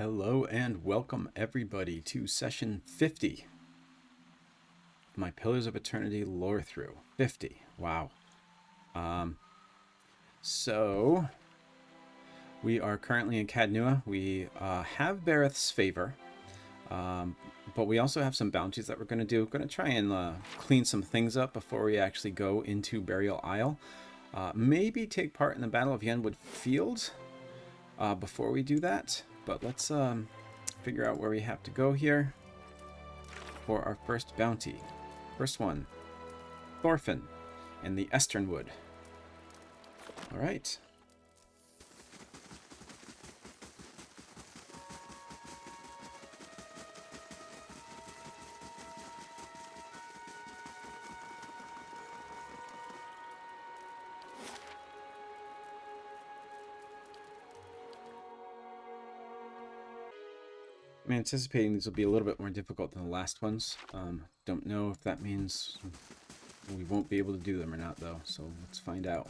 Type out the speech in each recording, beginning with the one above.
Hello and welcome everybody to session 50 of my Pillars of Eternity Lorethrough. 50. Wow. So we are currently in Caed Nua. We have Bareth's favor, but we also have some bounties that we're going to do. We're going to try and clean some things up before we actually go into Burial Isle. Maybe take part in the Battle of Yenwood Field before we do that. But let's figure out where we have to go here for our first bounty. First one, Thorfinn in the Esternwood. All right. I'm anticipating these will be a little bit more difficult than the last ones. Don't know if that means we won't be able to do them or not, though. So let's find out.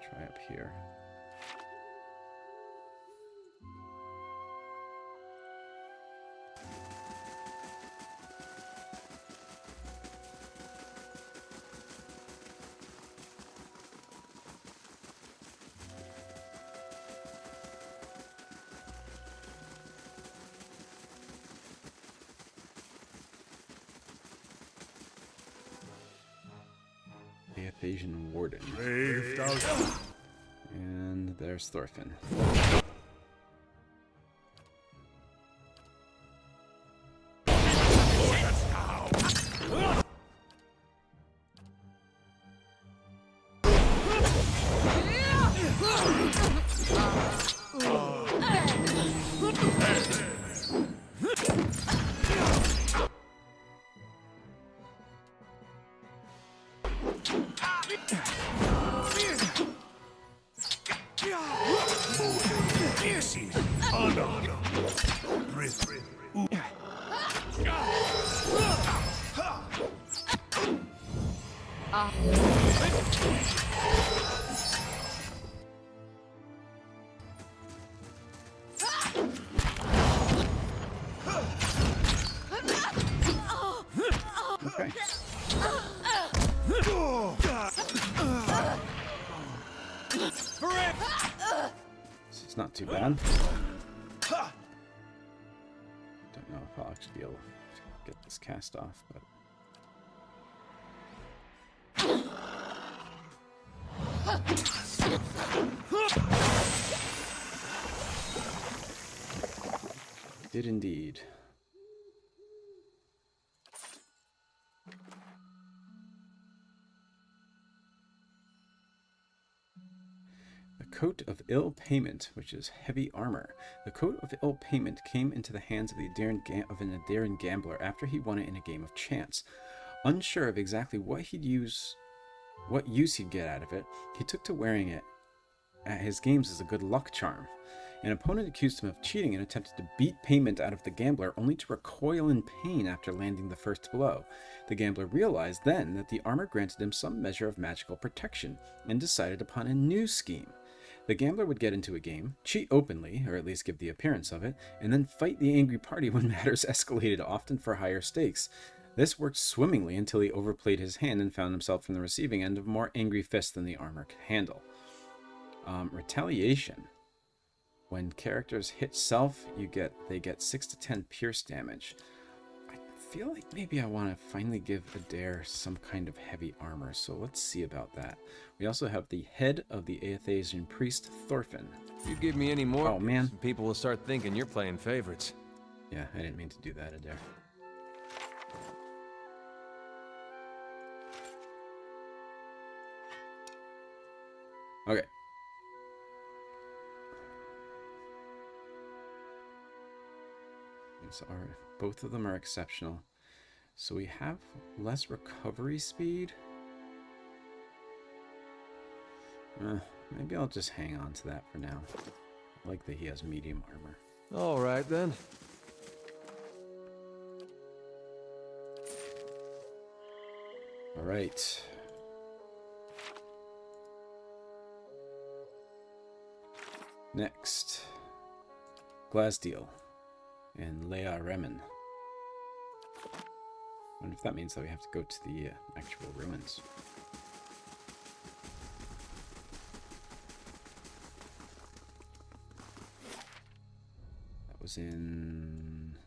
Try up here. The Abydon Warden. And there's Thorfinn. Okay. This is not too bad. Don't know if I'll actually be able to get this cast off, but did indeed. Coat of Ill Payment, which is heavy armor. The Coat of Ill Payment came into the hands of an Adarian gambler after he won it in a game of chance. Unsure of exactly what use he'd get out of it, he took to wearing it at his games as a good luck charm. An opponent accused him of cheating and attempted to beat payment out of the gambler, only to recoil in pain after landing the first blow. The gambler realized then that the armor granted him some measure of magical protection, and decided upon a new scheme. The gambler would get into a game, cheat openly, or at least give the appearance of it, and then fight the angry party when matters escalated, often for higher stakes. This worked swimmingly until he overplayed his hand and found himself from the receiving end of more angry fists than the armor could handle. Retaliation. When characters hit self, they get 6 to 10 pierce damage. I feel like maybe I want to finally give Adair some kind of heavy armor, so let's see about that. We also have the head of the Aethasian priest, Thorfinn. If you give me any more, oh man, people will start thinking you're playing favorites. Yeah, I didn't mean to do that, Adair. Okay. These are, both of them are exceptional. So we have less recovery speed. Maybe I'll just hang on to that for now. I like that he has medium armor. All right, then. All right. Next, Glasdeal and Leia Remen. I wonder if that means that we have to go to the actual ruins. That was in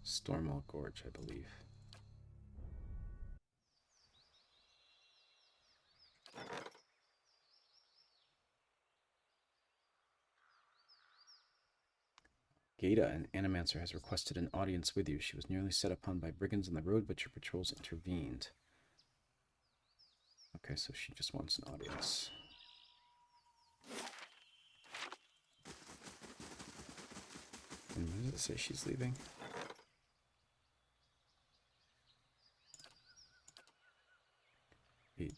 Stormwall Gorge, I believe. Gata, an animancer, has requested an audience with you. She was nearly set upon by brigands on the road, but your patrols intervened. Okay, so she just wants an audience. And when does it say she's leaving?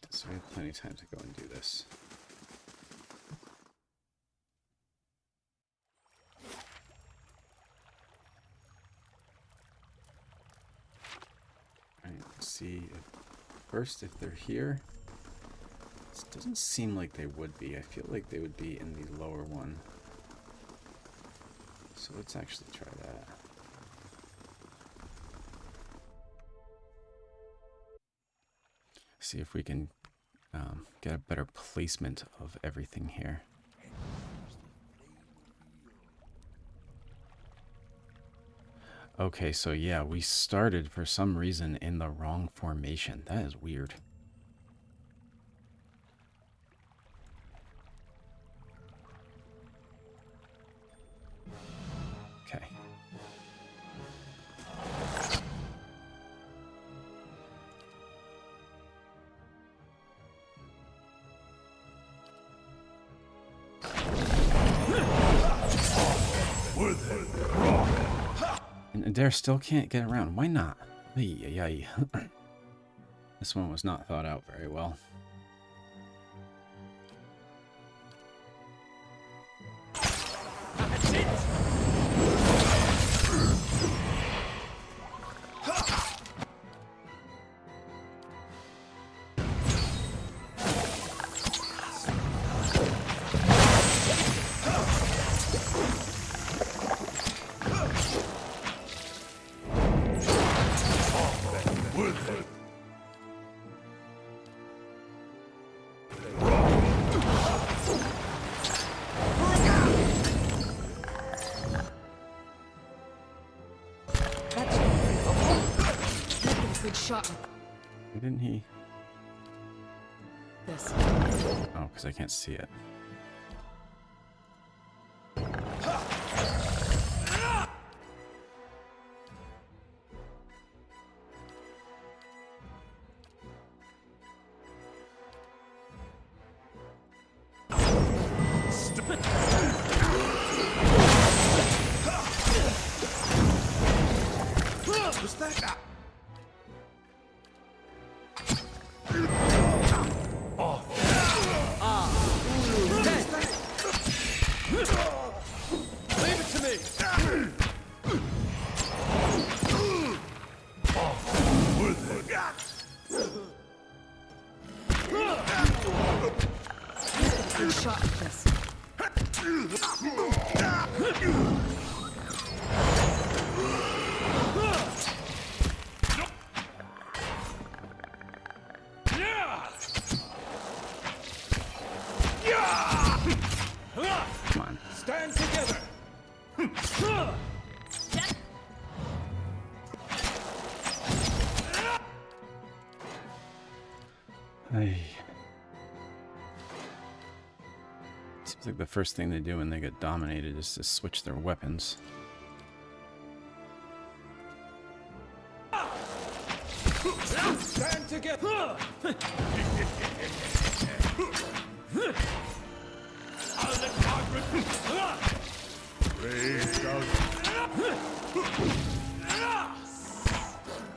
So we have plenty of time to go and do this. See first if they're here. This doesn't seem like they would be. I feel like they would be in the lower one. So let's actually try that. See if we can get a better placement of everything here. Okay, so yeah, we started for some reason in the wrong formation. That is weird. Okay. And Adair still can't get around. Why not? Ay. This one was not thought out very well. Why didn't he? This. Oh, because I can't see it. Come on. Stand together. Ay. Seems like the first thing they do when they get dominated is to switch their weapons. Stand together.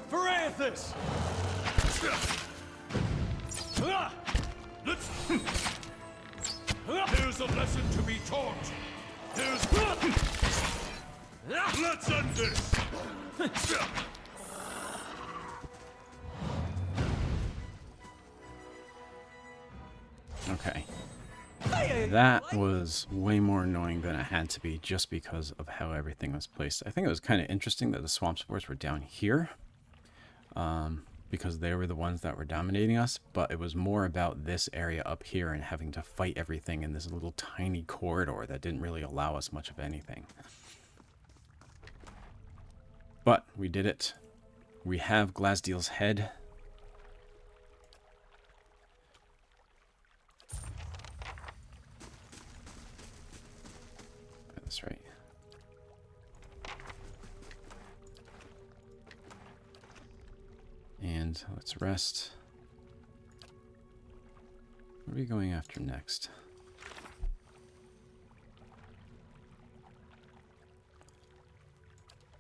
For Anthus! There's a lesson to be taught. Let's end this. Okay. That was way more annoying than it had to be just because of how everything was placed. I think it was kind of interesting that the swamp spores were down here. Because they were the ones that were dominating us, but it was more about this area up here and having to fight everything in this little tiny corridor that didn't really allow us much of anything. But we did it. We have Glasdeal's head. That's right. And let's rest. What are we going after next?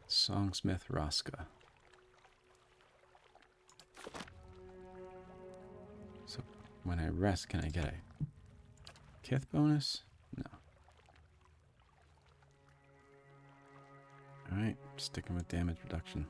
Songsmith Raska. So when I rest, can I get a Kith bonus? No. Alright, sticking with damage reduction.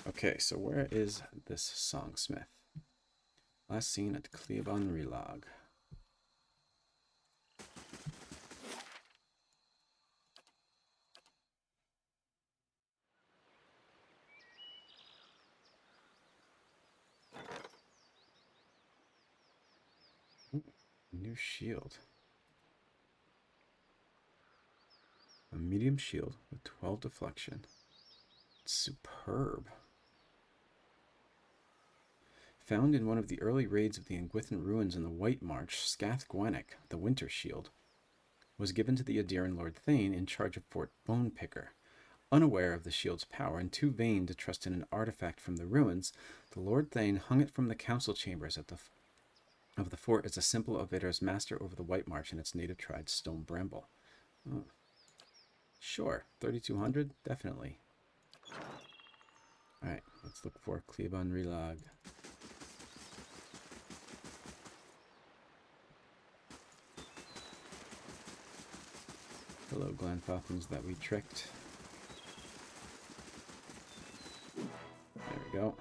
Okay, so where is this songsmith? Last seen at Cleabon Relog. Ooh, new shield. A medium shield with 12 deflection. It's superb. Found in one of the early raids of the Engwithan ruins in the White March, Scath Gwennick, the Winter Shield, was given to the Adyran Lord Thane in charge of Fort Bonepicker. Unaware of the shield's power and too vain to trust in an artifact from the ruins, the Lord Thane hung it from the council chambers of the fort as a symbol of Vidr's master over the White March and its native tribe, Stone Bramble. Oh. Sure, 3,200? Definitely. Alright, let's look for Cleabon Relog. Hello, Glanfalcons that we tricked. There we go.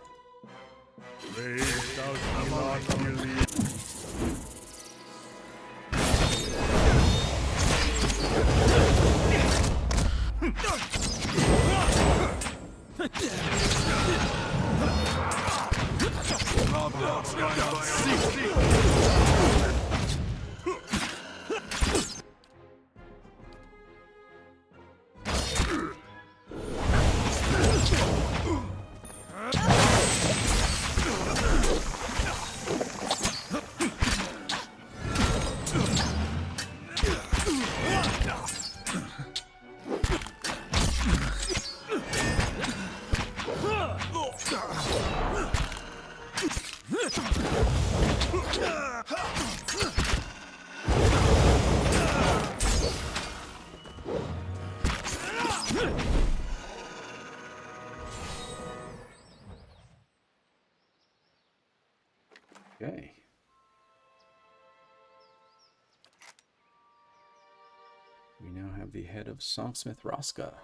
Okay. We now have the head of Songsmith Raska.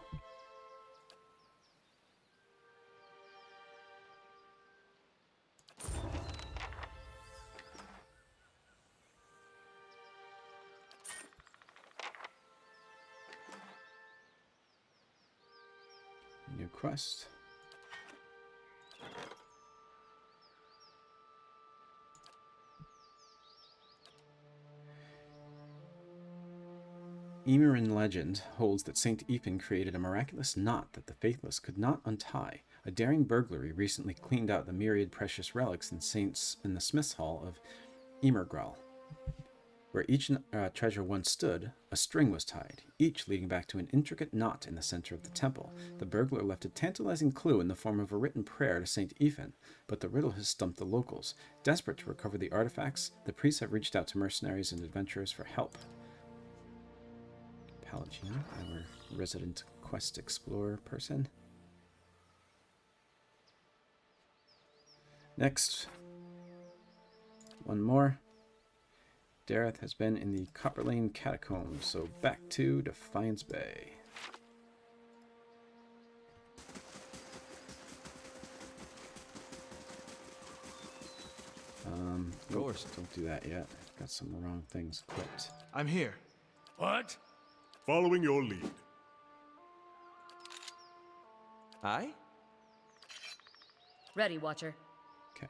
New quest. Emeran legend holds that Saint Ethan created a miraculous knot that the faithless could not untie. A daring burglary recently cleaned out the myriad precious relics in the Smith's Hall of Emergral. Where each treasure once stood, a string was tied, each leading back to an intricate knot in the center of the temple. The burglar left a tantalizing clue in the form of a written prayer to Saint Ethan, but the riddle has stumped the locals. Desperate to recover the artifacts, the priests have reached out to mercenaries and adventurers for help. Palagina, our resident quest explorer person. Next, one more. Dareth has been in the Copper Lane Catacombs, so back to Defiance Bay. Of course. Don't do that yet. I've got some wrong things equipped. I'm here. What? Following your lead. Aye? Ready, Watcher. Okay.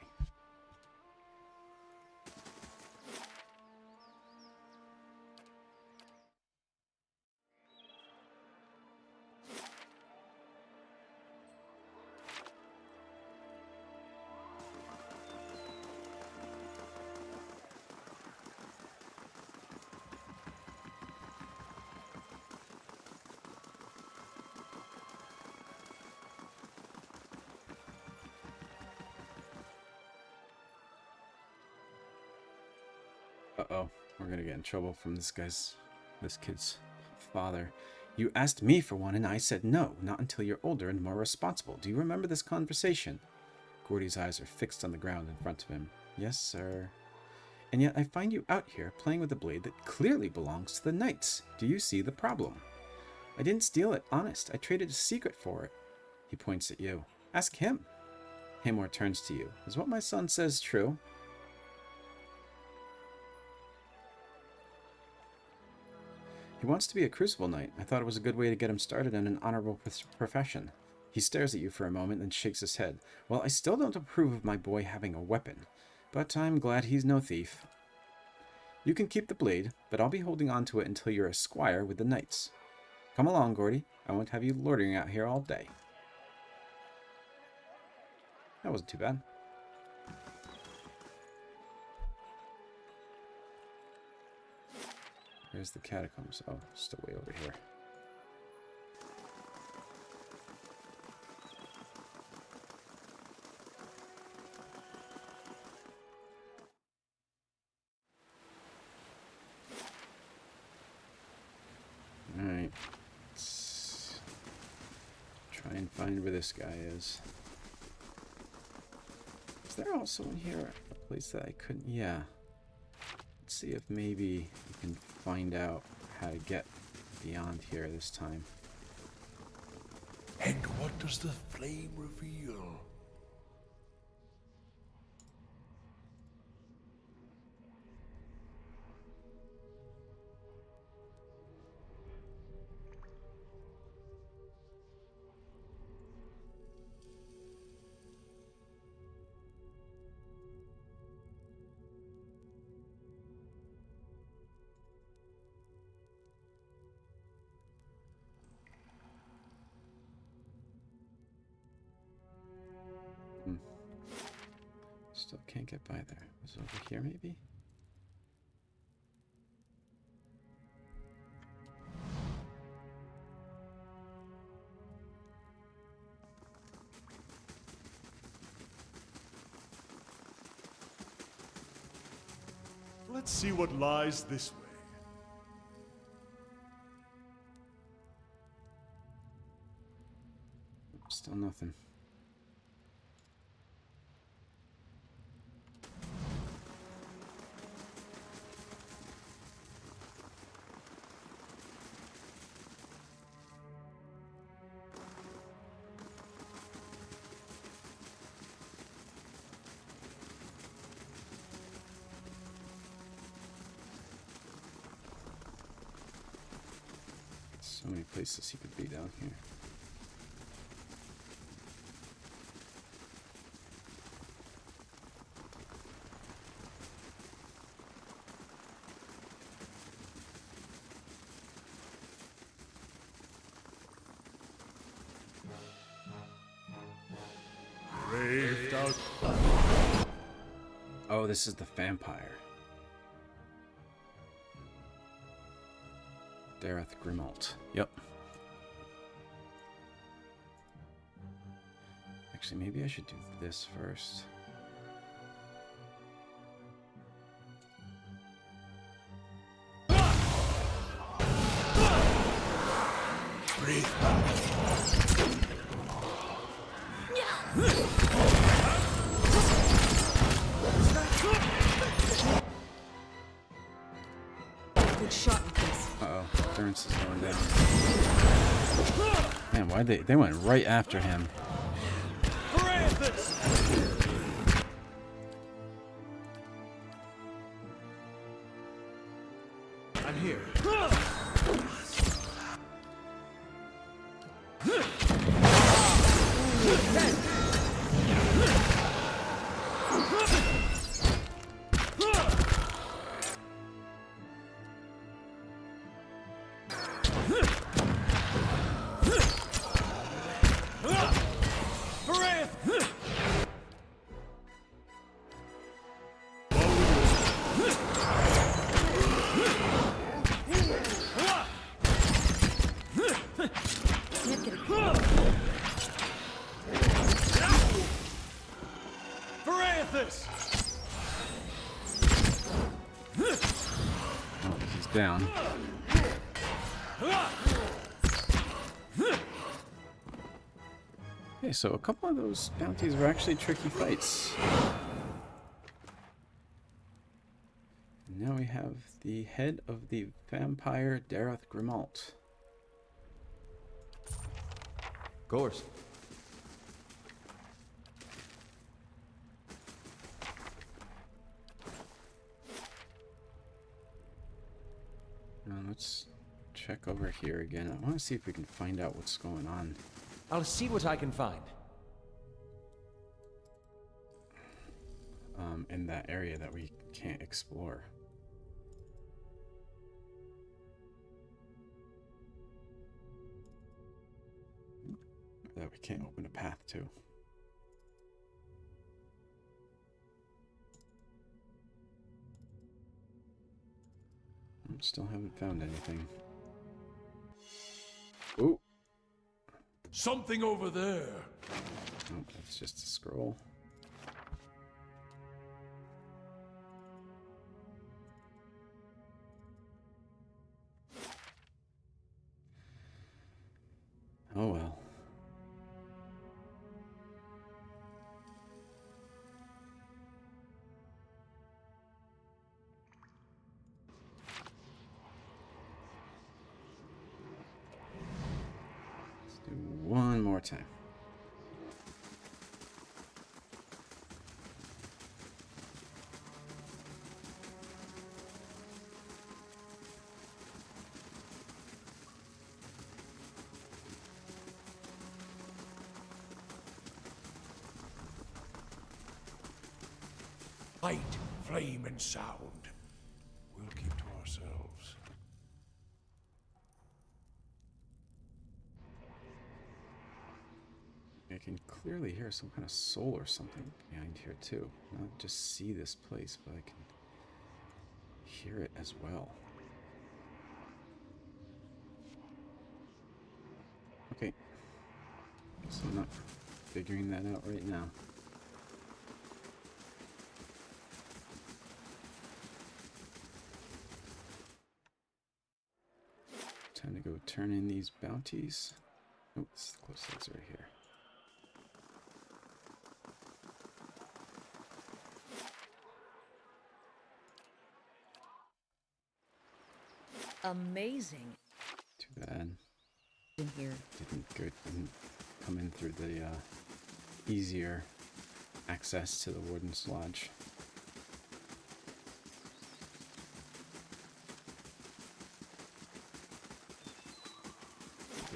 Uh-oh, we're gonna get in trouble from this kid's father. You asked me for one and I said no, not until you're older and more responsible. Do you remember this conversation? Gordy's eyes are fixed on the ground in front of him. Yes, sir. And yet I find you out here playing with a blade that clearly belongs to the knights. Do you see the problem? I didn't steal it, honest. I traded a secret for it. He points at you. Ask him. Hamor turns to you. Is what my son says true? He wants to be a crucible knight. I thought it was a good way to get him started in an honorable profession. He stares at you for a moment, then shakes his head. Well, I still don't approve of my boy having a weapon, but I'm glad he's no thief. You can keep the blade, but I'll be holding on to it until you're a squire with the knights. Come along, Gordy. I won't have you loitering out here all day. That wasn't too bad. Where's the catacombs? Oh, still way over here. Alright. Let's try and find where this guy is. Is there also in here a place that I couldn't... Yeah. Let's see if maybe we can find out how to get beyond here this time. And what does the flame reveal? Still can't get by there. Was it over here, maybe? Let's see what lies this way. Still nothing. So many places he could be down here. out. Oh, this is the vampire. Dareth Grimalt. Yep. Actually, maybe I should do this first. Breathe. Good shot, please. Uh-oh, Durance is going down. Man, why they went right after him. I'm here. Oh, he's down. Okay, so a couple of those bounties were actually tricky fights. Now we have the head of the vampire Dareth Grimalt. Of course. Now let's check over here again. I want to see if we can find out what's going on. I'll see what I can find. In that area that we can't explore. That we can't open a path to. Still haven't found anything. Ooh. Something over there. Oh, that's just a scroll. Oh well. Let's do one more time. Light, flame, and sound. We'll keep to ourselves. I can clearly hear some kind of soul or something behind here too. Not just see this place, but I can hear it as well. Okay. Guess I'm not figuring that out right now. Time to go turn in these bounties. Oh, it's the close ones right here. Amazing. Too bad. In here. Didn't come in through the easier access to the Warden's Lodge.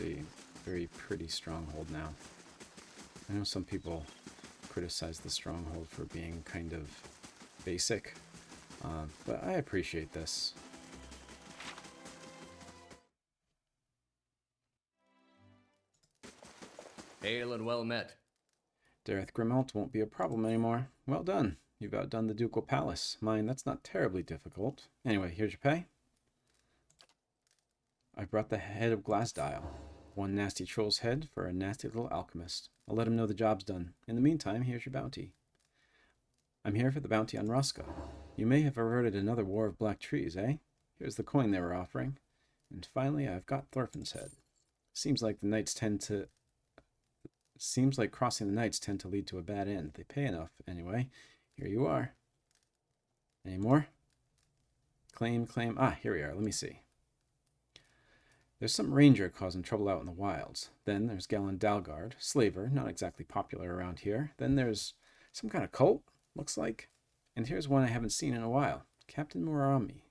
A very pretty stronghold now. I know some people criticize the stronghold for being kind of basic, but I appreciate this. Hail and well met. Dareth Grimalt won't be a problem anymore. Well done. You've outdone the Ducal Palace. Mine, that's not terribly difficult. Anyway, here's your pay. I brought the head of Glasdial. One nasty troll's head for a nasty little alchemist. I'll let him know the job's done. In the meantime, here's your bounty. I'm here for the bounty on Roscoe. You may have averted another war of black trees, eh? Here's the coin they were offering. And finally, I've got Thorfinn's head. Seems like crossing the nights tend to lead to a bad end. They pay enough, anyway. Here you are. Any more? Claim. Ah, here we are. Let me see. There's some ranger causing trouble out in the wilds. Then there's Galen Dalgard, slaver, not exactly popular around here. Then there's some kind of cult, looks like. And here's one I haven't seen in a while. Captain Muarumi,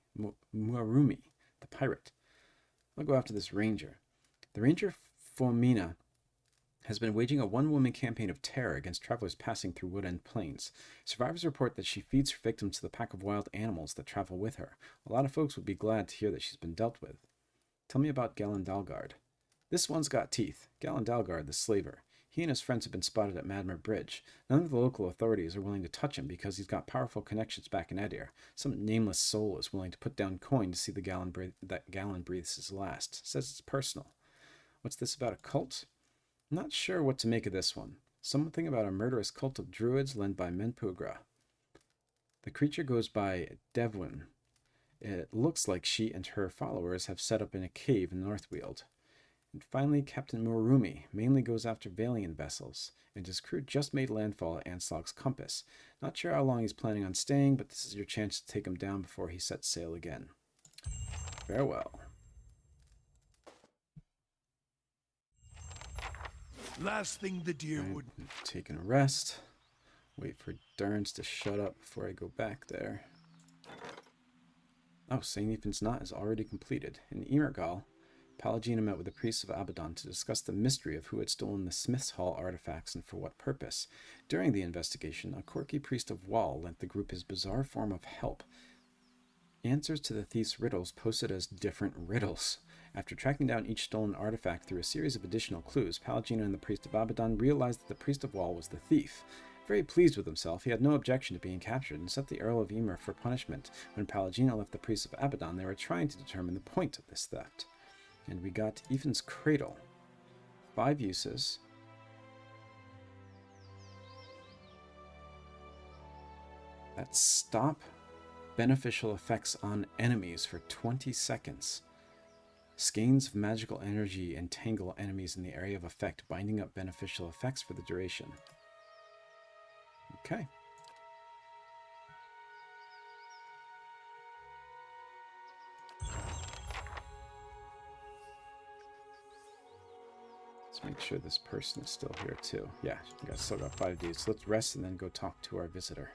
the pirate. I'll go after this ranger. The ranger Formina has been waging a one-woman campaign of terror against travelers passing through Woodend Plains. Survivors report that she feeds her victims to the pack of wild animals that travel with her. A lot of folks would be glad to hear that she's been dealt with. Tell me about Galen Dalgard. This one's got teeth. Galen Dalgard, the slaver. He and his friends have been spotted at Madmer Bridge. None of the local authorities are willing to touch him because he's got powerful connections back in Edir. Some nameless soul is willing to put down coin to see that Galen breathes his last. Says it's personal. What's this about a cult? I'm not sure what to make of this one. Something about a murderous cult of druids led by Menpugra. The creature goes by Devwin. It looks like she and her followers have set up in a cave in Northweald. And finally, Captain Muarumi mainly goes after Valian vessels, and his crew just made landfall at Anslog's Compass. Not sure how long he's planning on staying, but this is your chance to take him down before he sets sail again. Farewell. Last thing the deer would... Taking a rest. Wait for Durns to shut up before I go back there. Oh, St. Ethan's Knot is already completed. In Emergal, Pallegina met with the priests of Abydon to discuss the mystery of who had stolen the Smith's Hall artifacts and for what purpose. During the investigation, a quirky priest of Wall lent the group his bizarre form of help. Answers to the thief's riddles posted as different riddles. After tracking down each stolen artifact through a series of additional clues, Pallegina and the priest of Abydon realized that the priest of Wall was the thief. Very pleased with himself, he had no objection to being captured and set the Earl of Emer for punishment. When Pallegina left the priests of Abydon, they were trying to determine the point of this theft. And we got Ethan's Cradle. 5 uses. That's stop beneficial effects on enemies for 20 seconds. Skeins of magical energy entangle enemies in the area of effect, binding up beneficial effects for the duration. Okay. Let's make sure this person is still here too. Yeah, we still got 5 days. So let's rest and then go talk to our visitor.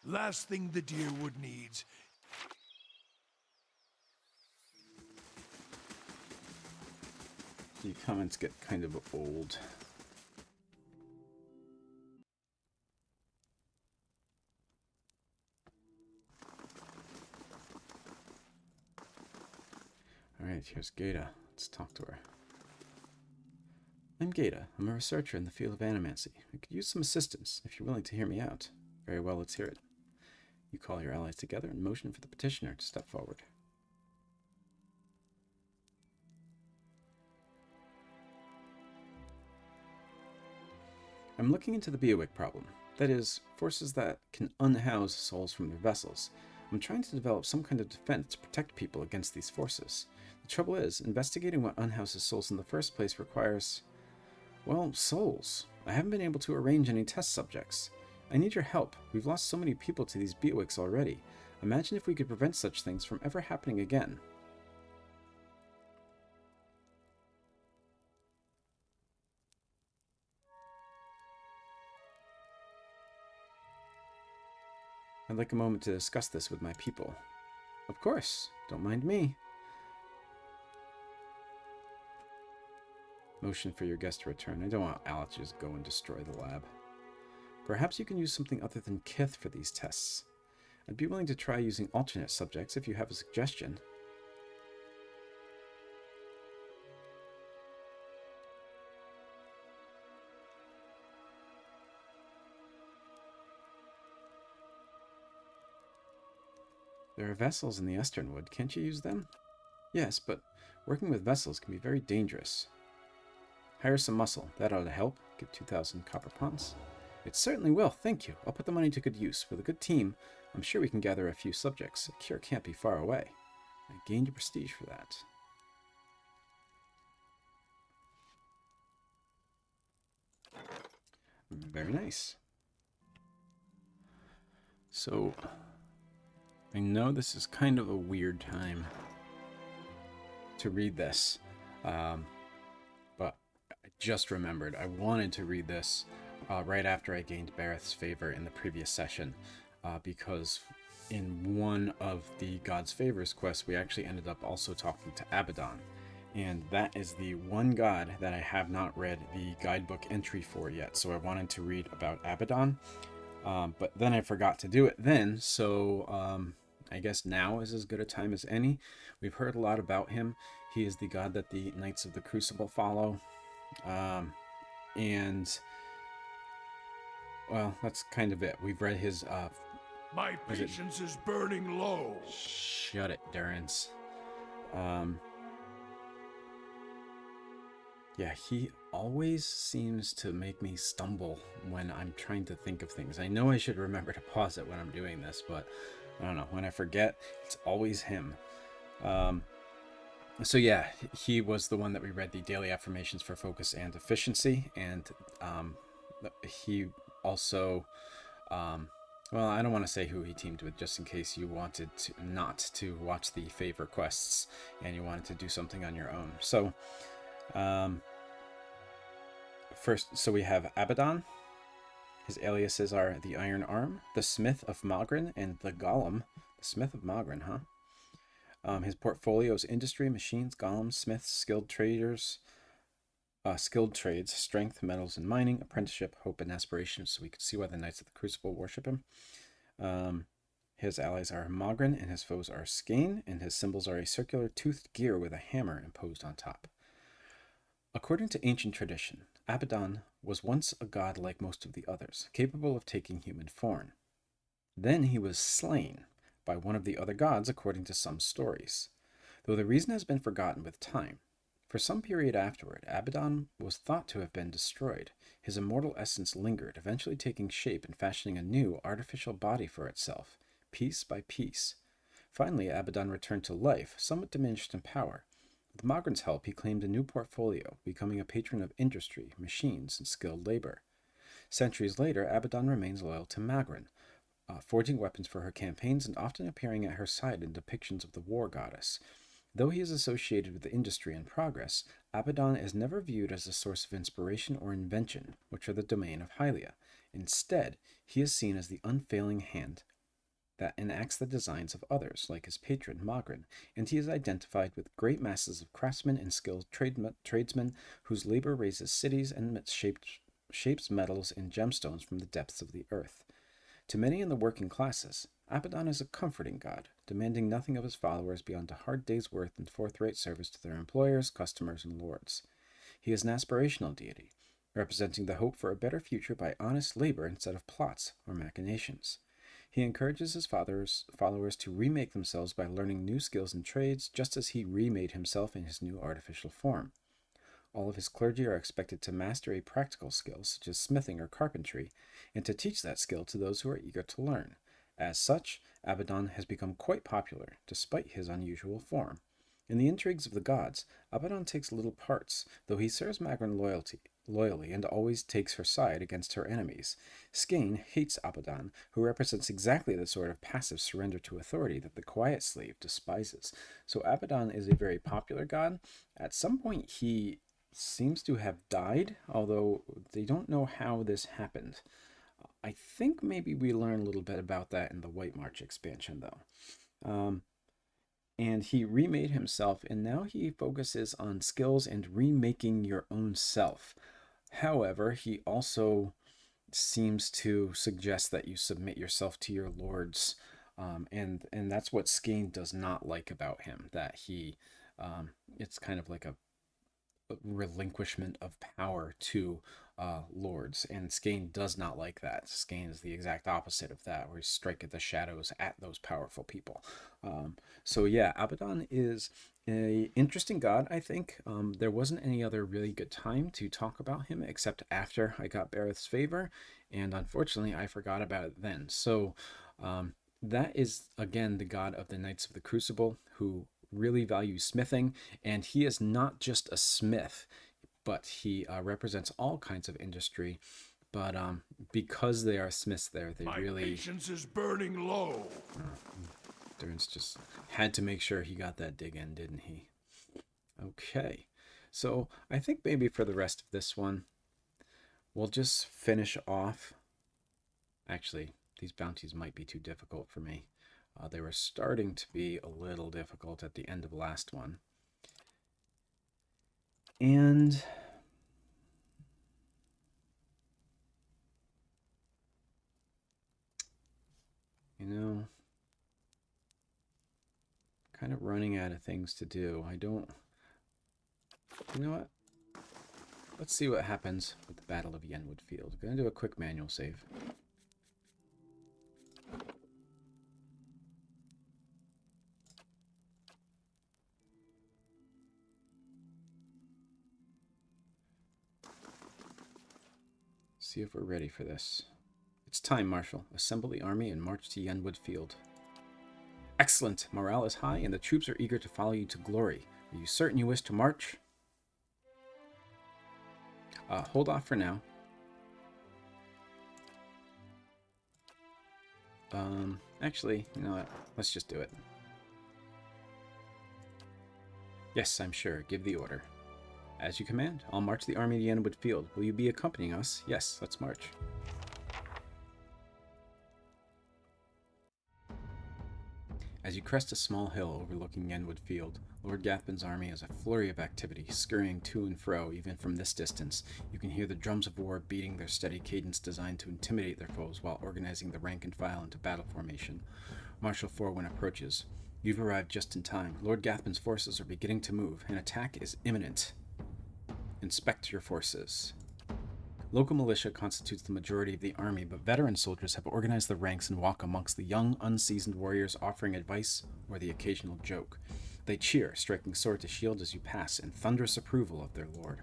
Last thing the deer would needs. The comments get kind of old. Alright, here's Gata. Let's talk to her. I'm Gata. I'm a researcher in the field of animancy. I could use some assistance if you're willing to hear me out. Very well, let's hear it. You call your allies together and motion for the petitioner to step forward. I'm looking into the Beowick problem. That is, forces that can unhouse souls from their vessels. I'm trying to develop some kind of defense to protect people against these forces. The trouble is, investigating what unhouses souls in the first place requires... Well, souls. I haven't been able to arrange any test subjects. I need your help. We've lost so many people to these Bewics already. Imagine if we could prevent such things from ever happening again. I'd like a moment to discuss this with my people. Of course. Don't mind me. Motion for your guest to return. I don't want Alec to just go and destroy the lab. Perhaps you can use something other than Kith for these tests. I'd be willing to try using alternate subjects if you have a suggestion. There are vessels in the Esternwood. Can't you use them? Yes, but working with vessels can be very dangerous. Hire some muscle. That ought to help. Get 2,000 copper ponds. It certainly will, thank you. I'll put the money to good use. With a good team, I'm sure we can gather a few subjects. A cure can't be far away. I gained a prestige for that. Very nice. So, I know this is kind of a weird time to read this, but I just remembered I wanted to read this right after I gained Bareth's favor in the previous session, because in one of the God's Favors quests, we actually ended up also talking to Abydon, and that is the one god that I have not read the guidebook entry for yet, so I wanted to read about Abydon, but then I forgot to do it then, so I guess now is as good a time as any. We've heard a lot about him. He is the god that the Knights of the Crucible follow, and well, that's kind of it. We've read his My patience is burning low. Shut it, Durrance. Yeah, he always seems to make me stumble when I'm trying to think of things. I know I should remember to pause it when I'm doing this, but I don't know. When I forget, it's always him. So yeah, he was the one that we read the daily affirmations for focus and efficiency, and he also... well, I don't want to say who he teamed with, just in case you wanted to not to watch the favor quests and you wanted to do something on your own. So, first, so we have Abydon. His aliases are the Iron Arm, the Smith of Mogren, and the Golem. The Smith of Mogren, huh? His portfolio is industry, machines, golems, smiths, skilled traders, skilled trades, strength, metals and mining, apprenticeship, hope, and aspiration, so we can see why the Knights of the Crucible worship him. His allies are Mogren, and his foes are Skane, and his symbols are a circular toothed gear with a hammer imposed on top. According to ancient tradition, Abydon was once a god like most of the others, capable of taking human form. Then he was slain by one of the other gods, according to some stories, though the reason has been forgotten with time. For some period afterward, Abydon was thought to have been destroyed. His immortal essence lingered, eventually taking shape and fashioning a new, artificial body for itself, piece by piece. Finally, Abydon returned to life, somewhat diminished in power. With Mogren's help, he claimed a new portfolio, becoming a patron of industry, machines, and skilled labor. Centuries later, Abydon remains loyal to Mogren, forging weapons for her campaigns and often appearing at her side in depictions of the war goddess. Though he is associated with industry and progress, Abydon is never viewed as a source of inspiration or invention, which are the domain of Hylia. Instead, he is seen as the unfailing hand that enacts the designs of others, like his patron Mogren, and he is identified with great masses of craftsmen and skilled tradesmen whose labor raises cities and shapes metals and gemstones from the depths of the earth. To many in the working classes, Abydon is a comforting god, demanding nothing of his followers beyond a hard day's work and forthright service to their employers, customers, and lords. He is an aspirational deity, representing the hope for a better future by honest labor instead of plots or machinations. He encourages his followers to remake themselves by learning new skills and trades, just as he remade himself in his new artificial form. All of his clergy are expected to master a practical skill, such as smithing or carpentry, and to teach that skill to those who are eager to learn. As such, Abydon has become quite popular, despite his unusual form. In the intrigues of the gods, Abydon takes little parts, though he serves Mogren loyally and always takes her side against her enemies. Skane hates Abydon, who represents exactly the sort of passive surrender to authority that the Quiet Slave despises. So Abydon is a very popular god. At some point he seems to have died, although they don't know how this happened. I think maybe we learn a little bit about that in the White March expansion, though. And he remade himself, and now he focuses on skills and remaking your own self. However, he also seems to suggest that you submit yourself to your lords, and that's what Skane does not like about him. That he, it's kind of like a relinquishment of power to lords, and Skane does not like that. Skane is the exact opposite of that, where he strike at the shadows at those powerful people. So yeah, Abydon is a interesting god, I think. There wasn't any other really good time to talk about him except after I got Bareth's favor, and unfortunately I forgot about it then. So that is again the god of the Knights of the Crucible, who really values smithing, and he is not just a smith, but he represents all kinds of industry. But because they are smiths there, they really... My patience is burning low. Durance just had to make sure he got that dig in, didn't he? Okay, so I think maybe for the rest of this one, we'll just finish off. Actually, these bounties might be too difficult for me. They were starting to be a little difficult at the end of last one. And you know, kind of running out of things to do. You know what? Let's see what happens with the Battle of Yenwood Field. I'm going to do a quick manual save. See if we're ready for this. It's time, Marshal. Assemble the army and march to Yenwood Field. Excellent! Morale is high and the troops are eager to follow you to glory. Are you certain you wish to march? Hold off for now. Actually, you know what? Let's just do it. Yes, I'm sure. Give the order. As you command. I'll march the army to Yenwood Field. Will you be accompanying us? Yes, let's march. As you crest a small hill overlooking Yenwood Field, Lord Gathbin's army has a flurry of activity, scurrying to and fro. Even from this distance, you can hear the drums of war beating their steady cadence designed to intimidate their foes while organizing the rank and file into battle formation. Marshal Forwin approaches. You've arrived just in time. Lord Gathbin's forces are beginning to move. An attack is imminent. Inspect your forces. Local militia constitutes the majority of the army, but veteran soldiers have organized the ranks and walk amongst the young, unseasoned warriors, offering advice or the occasional joke. They cheer, striking sword to shield as you pass, in thunderous approval of their lord.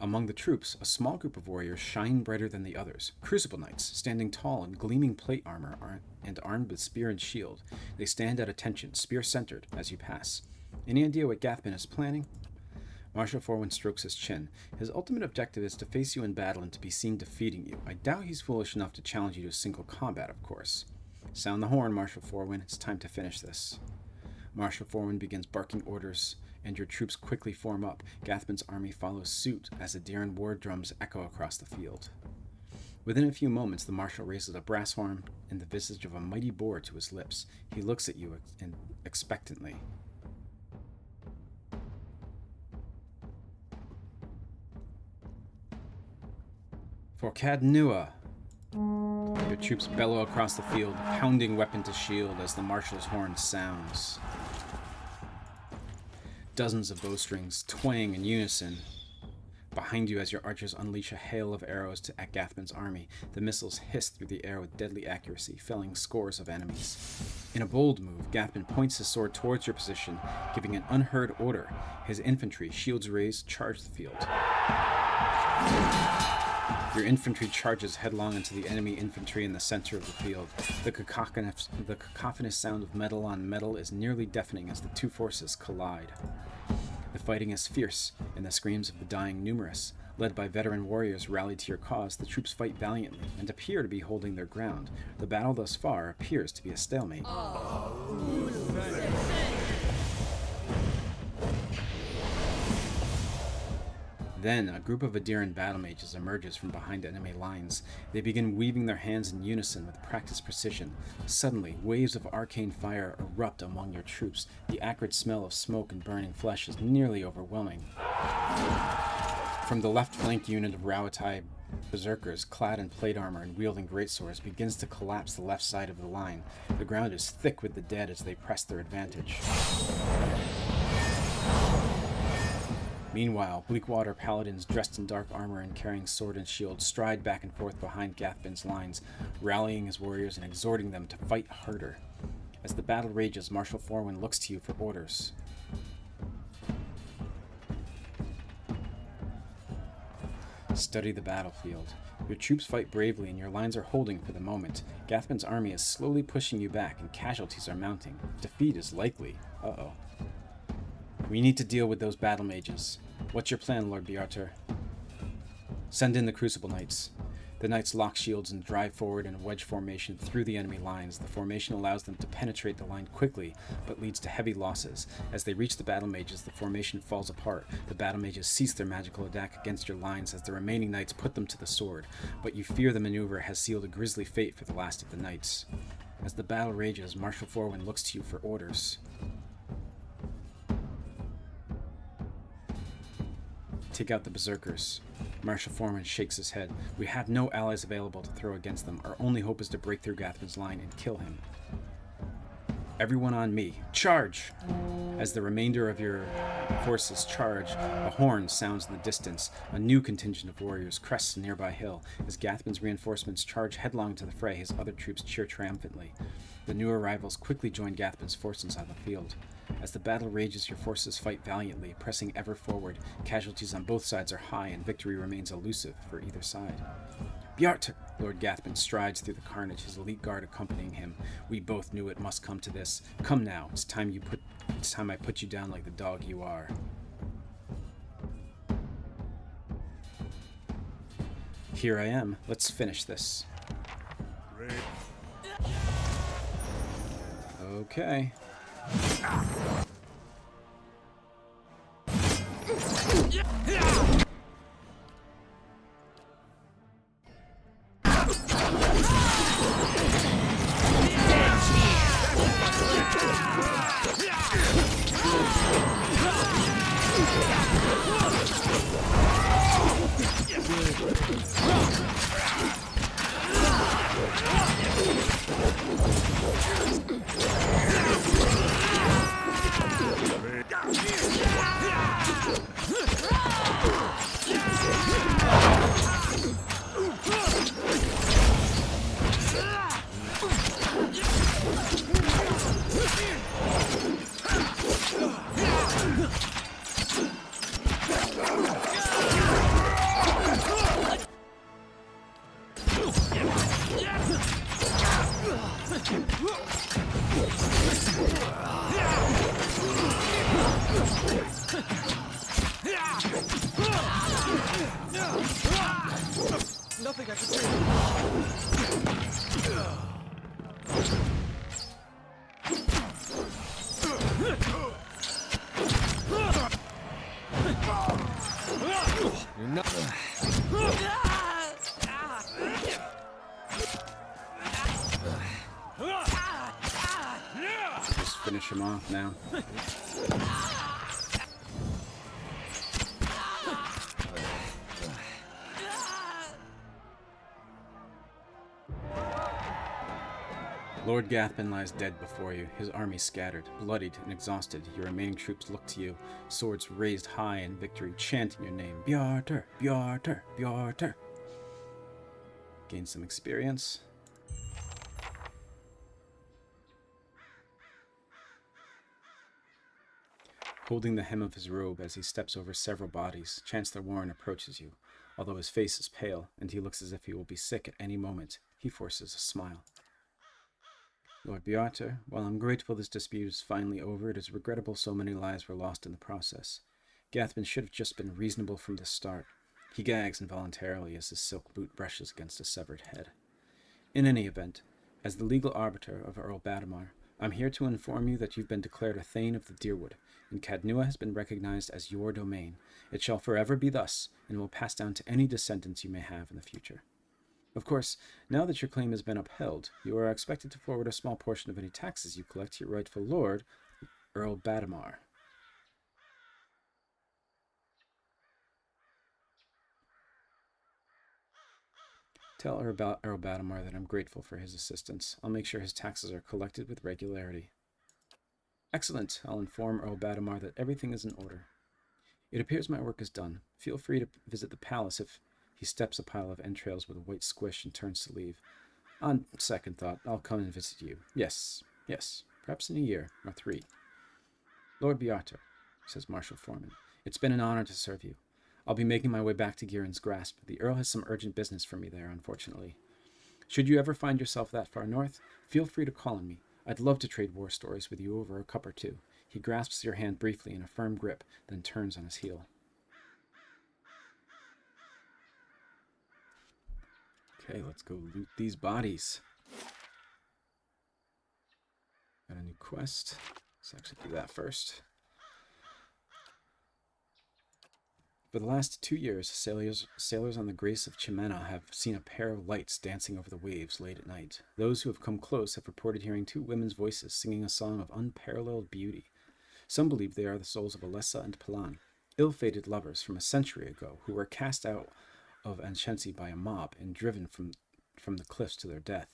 Among the troops, a small group of warriors shine brighter than the others. Crucible knights, standing tall in gleaming plate armor and armed with spear and shield. They stand at attention, spear-centered, as you pass. Any idea what Gathbin is planning? Marshal Forwin strokes his chin. His ultimate objective is to face you in battle and to be seen defeating you. I doubt he's foolish enough to challenge you to single combat, of course. Sound the horn, Marshal Forwin. It's time to finish this. Marshal Forwin begins barking orders, and your troops quickly form up. Gathbin's army follows suit as the Darren war drums echo across the field. Within a few moments, the Marshal raises a brass horn and the visage of a mighty boar to his lips. He looks at you expectantly. For Caed Nua! Your troops bellow across the field, pounding weapon to shield as the marshal's horn sounds. Dozens of bowstrings twang in unison. Behind you as your archers unleash a hail of arrows at Gathbin's army. The missiles hiss through the air with deadly accuracy, felling scores of enemies. In a bold move, Gathbin points his sword towards your position, giving an unheard order. His infantry, shields raised, charge the field. Your infantry charges headlong into the enemy infantry in the center of the field. The cacophonous sound of metal on metal is nearly deafening as the two forces collide. The fighting is fierce, and the screams of the dying numerous. Led by veteran warriors rallied to your cause, the troops fight valiantly and appear to be holding their ground. The battle thus far appears to be a stalemate. Then, a group of Abydon battle mages emerges from behind enemy lines. They begin weaving their hands in unison with practiced precision. Suddenly, waves of arcane fire erupt among your troops. The acrid smell of smoke and burning flesh is nearly overwhelming. From the left flank unit of Rauatai berserkers, clad in plate armor and wielding greatswords, begins to collapse the left side of the line. The ground is thick with the dead as they press their advantage. Meanwhile, Bleakwater paladins dressed in dark armor and carrying sword and shield stride back and forth behind Gathbin's lines, rallying his warriors and exhorting them to fight harder. As the battle rages, Marshal Forwin looks to you for orders. Study the battlefield. Your troops fight bravely and your lines are holding for the moment. Gathbin's army is slowly pushing you back and casualties are mounting. Defeat is likely. Uh-oh. We need to deal with those battle mages. What's your plan, Lord Bjarter? Send in the Crucible Knights. The knights lock shields and drive forward in a wedge formation through the enemy lines. The formation allows them to penetrate the line quickly, but leads to heavy losses. As they reach the battle mages, the formation falls apart. The battle mages cease their magical attack against your lines as the remaining knights put them to the sword, but you fear the maneuver has sealed a grisly fate for the last of the knights. As the battle rages, Marshal Forwin looks to you for orders. Take out the berserkers. Marshal Forwin shakes his head. We have no allies available to throw against them. Our only hope is to break through Gathbin's line and kill him. Everyone on me. Charge! As the remainder of your forces charge, a horn sounds in the distance. A new contingent of warriors crests a nearby hill. As Gathbin's reinforcements charge headlong to the fray, his other troops cheer triumphantly. The new arrivals quickly join Gathbin's forces on the field. As the battle rages, your forces fight valiantly, pressing ever forward. Casualties on both sides are high, and victory remains elusive for either side. Bjarter! Lord Gathbin strides through the carnage, his elite guard accompanying him. We both knew it must come to this. Come now, it's time I put you down like the dog you are. Here I am. Let's finish this. Okay. Nothing I can do. You're not. Just finish him off now. Lord Gathbin lies dead before you, his army scattered, bloodied and exhausted. Your remaining troops look to you, swords raised high in victory, chanting your name. Bjarter, Bjarter, Bjarter. Gain some experience. Holding the hem of his robe as he steps over several bodies, Chancellor Warren approaches you. Although his face is pale, and he looks as if he will be sick at any moment, he forces a smile. Lord Bjarter, while I'm grateful this dispute is finally over, it is regrettable so many lives were lost in the process. Gathbin should have just been reasonable from the start. He gags involuntarily as his silk boot brushes against a severed head. In any event, as the legal arbiter of Earl Badamar, I'm here to inform you that you've been declared a Thane of the Deerwood, and Caed Nua has been recognized as your domain. It shall forever be thus, and will pass down to any descendants you may have in the future. Of course, now that your claim has been upheld, you are expected to forward a small portion of any taxes you collect to your rightful lord, Earl Badamar. Tell Earl Badamar that I'm grateful for his assistance. I'll make sure his taxes are collected with regularity. Excellent. I'll inform Earl Badamar that everything is in order. It appears my work is done. Feel free to visit the palace if he steps a pile of entrails with a white squish and turns to leave. On second thought, I'll come and visit you. Yes, perhaps in a year, or 3. Lord Beater, says Marshal Foreman, it's been an honor to serve you. I'll be making my way back to Girin's grasp. The Earl has some urgent business for me there, unfortunately. Should you ever find yourself that far north, feel free to call on me. I'd love to trade war stories with you over a cup or two. He grasps your hand briefly in a firm grip, then turns on his heel. Okay, let's go loot these bodies. Got a new quest. Let's actually do that first. For the last 2 years, sailors on the Grace of Chimena have seen a pair of lights dancing over the waves late at night. Those who have come close have reported hearing 2 women's voices singing a song of unparalleled beauty. Some believe they are the souls of Alessa and Pilan, ill-fated lovers from a century ago who were cast out of Anshensi by a mob and driven from the cliffs to their death.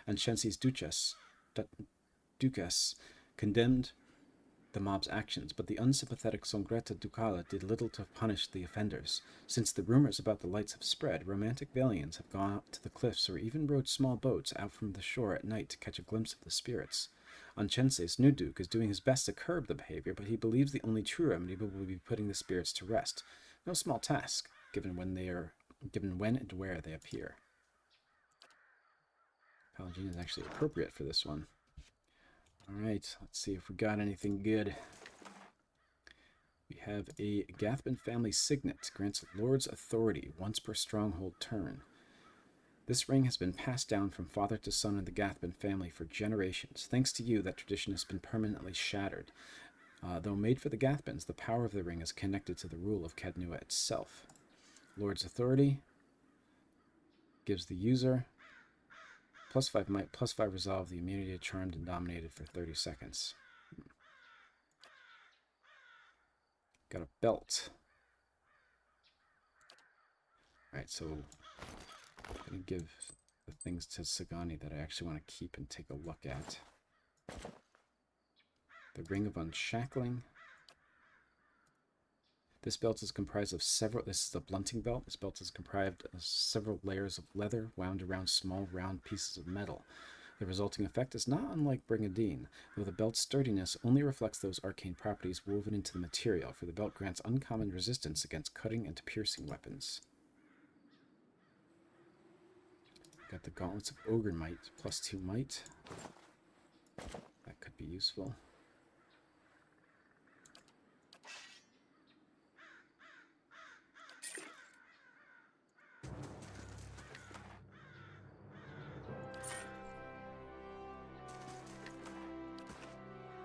Anshensi's Duchess condemned the mob's actions, but the unsympathetic Songreta Ducala did little to punish the offenders. Since the rumors about the lights have spread, romantic valiants have gone up to the cliffs or even rowed small boats out from the shore at night to catch a glimpse of the spirits. Anchense's new duke is doing his best to curb the behavior, but he believes the only true remedy will be putting the spirits to rest. No small task, given when and where they appear. Paladin is actually appropriate for this one. Alright, let's see if we got anything good. We have a Gathbin family signet. Grants Lord's authority once per stronghold turn. This ring has been passed down from father to son in the Gathbin family for generations. Thanks to you, that tradition has been permanently shattered. Though made for the Gathbins, the power of the ring is connected to the rule of Caed Nua itself. Lord's authority gives the user +5 might, +5 resolve, the immunity to charmed and dominated for 30 seconds. Got a belt. Alright, so I'm going to give the things to Sagani that I actually want to keep and take a look at. The Ring of Unshackling. This belt is comprised of this is a blunting belt. This belt is comprised of several layers of leather wound around small round pieces of metal. The resulting effect is not unlike Brigadine, though the belt's sturdiness only reflects those arcane properties woven into the material, for the belt grants uncommon resistance against cutting and piercing weapons. Got the Gauntlets of Ogre Might, +2 might. That could be useful.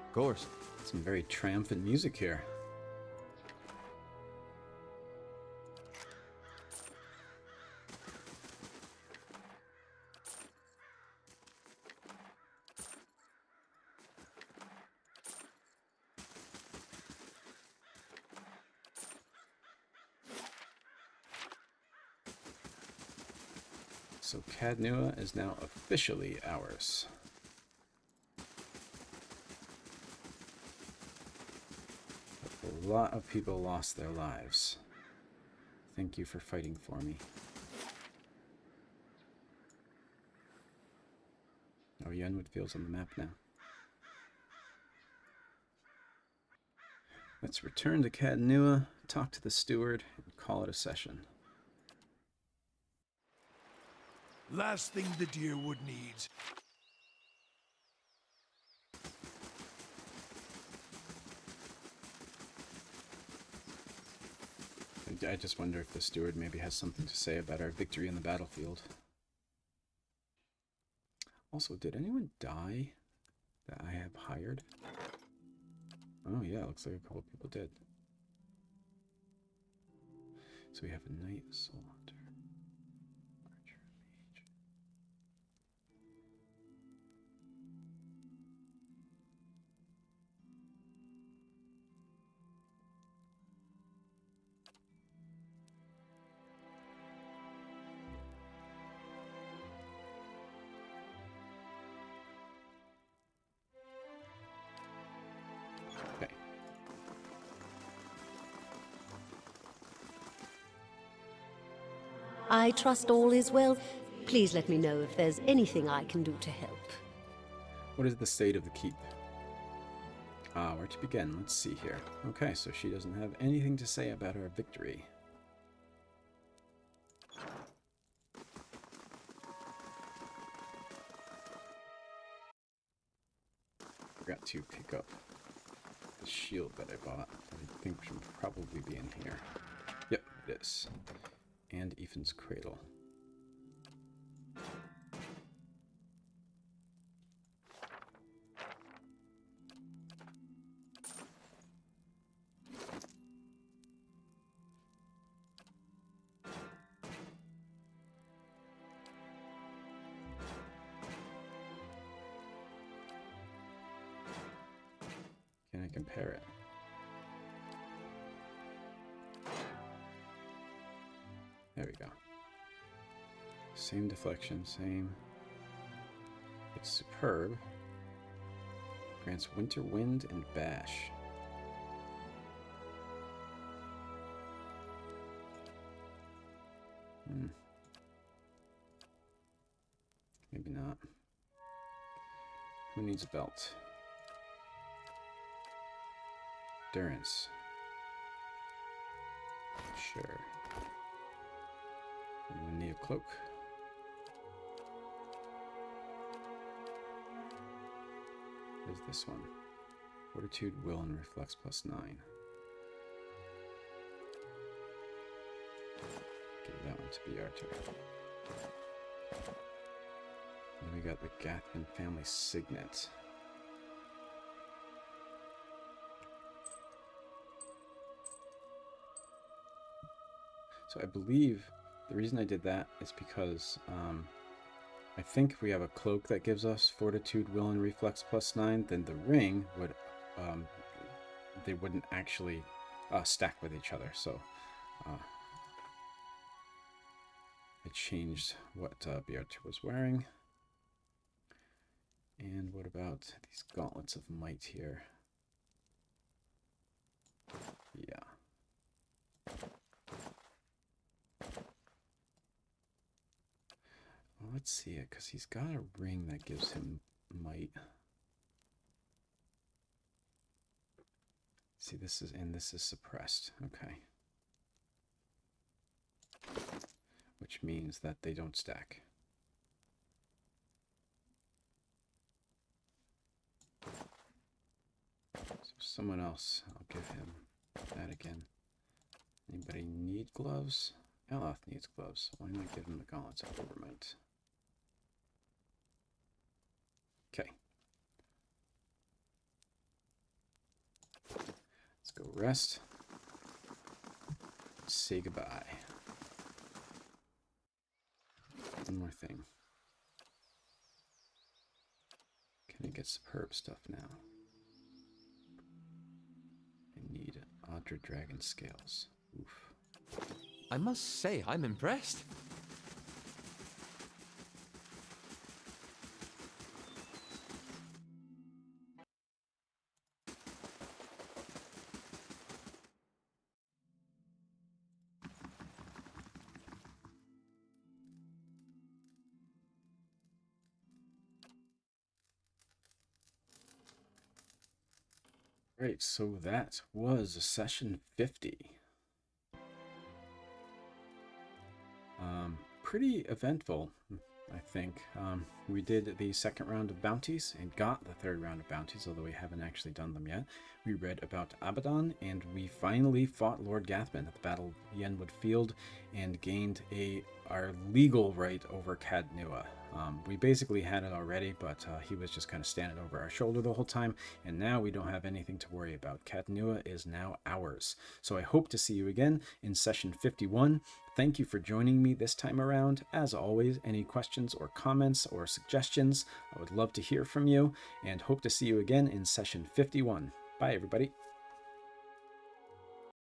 Of course. Some very triumphant music here. So Caed Nua is now officially ours. A lot of people lost their lives. Thank you for fighting for me. Oh, Yenwood feels on the map now. Let's return to Caed Nua, talk to the steward, and call it a session. Last thing the Deerwood needs. I just wonder if the steward maybe has something to say about our victory in the battlefield. Also, did anyone die that I have hired? Oh yeah, looks like a couple people did. So we have a knight, a soul hunter, archer, mage. Okay. I trust all is well. Please let me know if there's anything I can do to help. What is the state of the keep? Where to begin? Let's see here. Okay, so she doesn't have anything to say about our victory. Forgot to pick up the shield that I bought. I think should probably be in here. Yep, it is. And Ethan's cradle. Can I compare it? There we go. Same deflection, same. It's superb. Grants winter wind and bash. Maybe not. Who needs a belt? Endurance. Sure. Anyone need a cloak? What is this one? Fortitude, will, and reflex plus 9. Give that one to Bearter. And then we got the Gathbin family signet. So I believe the reason I did that is because I think if we have a cloak that gives us fortitude, will, and reflex plus 9, then the ring would they wouldn't actually stack with each other. So I changed what Bearter was wearing. And what about these gauntlets of might here? Yeah. Well, let's see it, because he's got a ring that gives him might. See, this is suppressed. Okay. Which means that they don't stack. So someone else, I'll give him that again. Anybody need gloves? Aloth needs gloves. Why not give him the gauntlets of overmight? Okay. Let's go rest. Say goodbye. One more thing. Can I get superb stuff now? I need Audra Dragon Scales. Oof. I must say, I'm impressed. Right, so that was session 50. Pretty eventful. I think. We did the second round of bounties and got the third round of bounties, although we haven't actually done them yet. We read about Abydon, and we finally fought Lord Gathbin at the Battle of Yenwood Field and gained our legal right over Caed Nua. We basically had it already, but he was just kind of standing over our shoulder the whole time, and now we don't have anything to worry about. Caed Nua is now ours. So I hope to see you again in session 51. Thank you for joining me this time around. As always, any questions or comments or suggestions, I would love to hear from you, and hope to see you again in session 51. Bye, everybody.